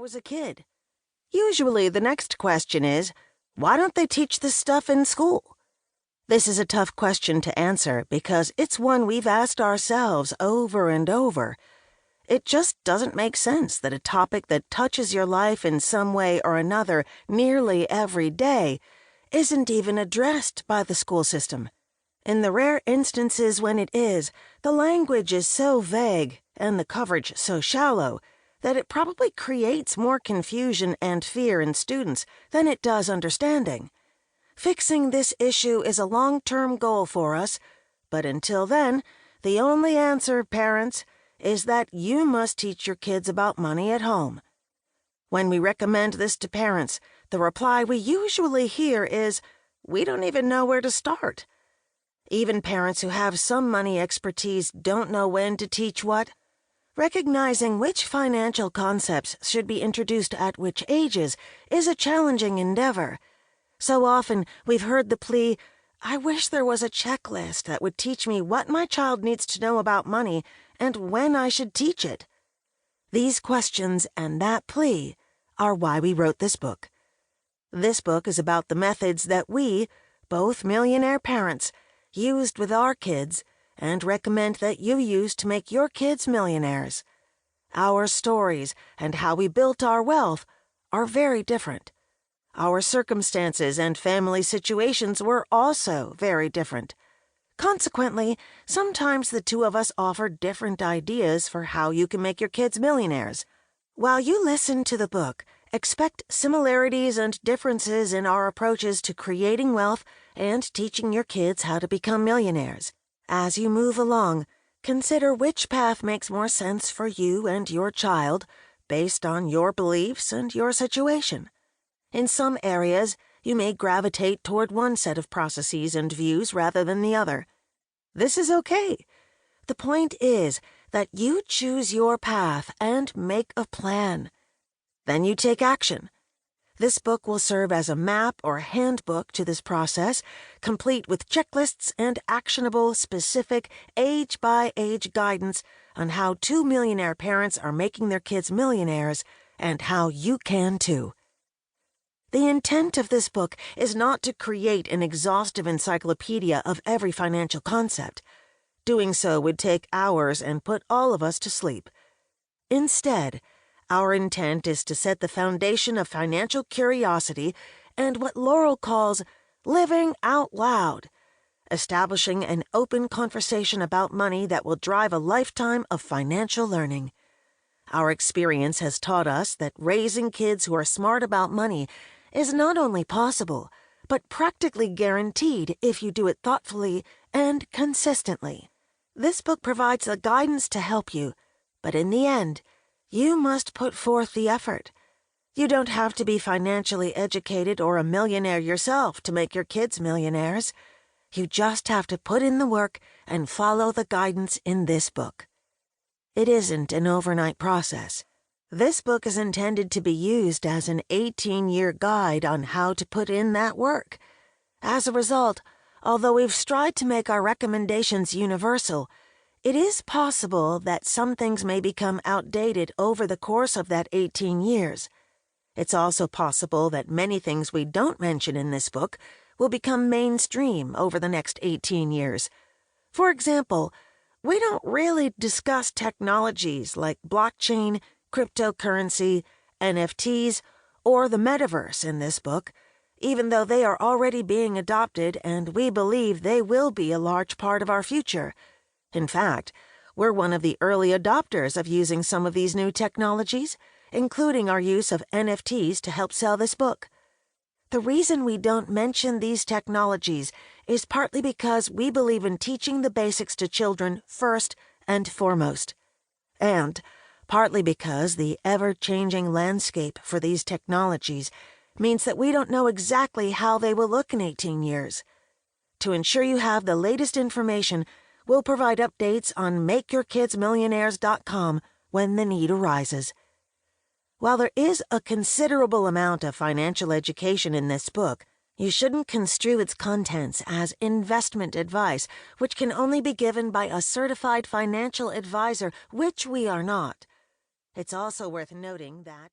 was a kid. Usually the next question is, why don't they teach this stuff in school? This is a tough question to answer because it's one we've asked ourselves over and over. It just doesn't make sense that a topic that touches your life in some way or another nearly every day isn't even addressed by the school system. In the rare instances when it is, the language is so vague and the coverage so shallow that it probably creates more confusion and fear in students than it does understanding. Fixing this issue is a long-term goal for us, but until then, the only answer, parents, is that you must teach your kids about money at home. When we recommend this to parents, the reply we usually hear is, "We don't even know where to start." Even parents who have some money expertise don't know when to teach what. Recognizing which financial concepts should be introduced at which ages is a challenging endeavor. So often we've heard the plea, "I wish there was a checklist that would teach me what my child needs to know about money and when I should teach it." These questions and that plea are why we wrote this book. This book is about the methods that we, both millionaire parents, used with our kids and recommend that you use to make your kids millionaires. Our stories and how we built our wealth are very different. Our circumstances and family situations were also very different. Consequently, sometimes the two of us offer different ideas for how you can make your kids millionaires. While you listen to the book, expect similarities and differences in our approaches to creating wealth and teaching your kids how to become millionaires. As you move along, consider which path makes more sense for you and your child based on your beliefs and your situation. In some areas, you may gravitate toward one set of processes and views rather than the other. This is okay. The point is that you choose your path and make a plan. Then you take action. This book will serve as a map or handbook to this process, complete with checklists and actionable, specific, age-by-age guidance on how 2 millionaire parents are making their kids millionaires and how you can too. The intent of this book is not to create an exhaustive encyclopedia of every financial concept. Doing so would take hours and put all of us to sleep. Instead, our intent is to set the foundation of financial curiosity and what Loral calls living out loud, establishing an open conversation about money that will drive a lifetime of financial learning. Our experience has taught us that raising kids who are smart about money is not only possible, but practically guaranteed if you do it thoughtfully and consistently. This book provides the guidance to help you, but in the end, you must put forth the effort. You don't have to be financially educated or a millionaire yourself to make your kids millionaires. You just have to put in the work and follow the guidance in this book. It isn't an overnight process. This book is intended to be used as an 18-year guide on how to put in that work. As a result, although we've strived to make our recommendations universal, it is possible that some things may become outdated over the course of that 18 years. It's also possible that many things we don't mention in this book will become mainstream over the next 18 years. For example, we don't really discuss technologies like blockchain, cryptocurrency, NFTs, or the metaverse in this book, even though they are already being adopted and we believe they will be a large part of our future. In fact, we're one of the early adopters of using some of these new technologies, including our use of NFTs to help sell this book. The reason we don't mention these technologies is partly because we believe in teaching the basics to children first and foremost, and partly because the ever-changing landscape for these technologies means that we don't know exactly how they will look in 18 years. To ensure you have the latest information, we'll provide updates on MakeYourKidsMillionaires.com when the need arises. While there is a considerable amount of financial education in this book, you shouldn't construe its contents as investment advice, which can only be given by a certified financial advisor, which we are not. It's also worth noting that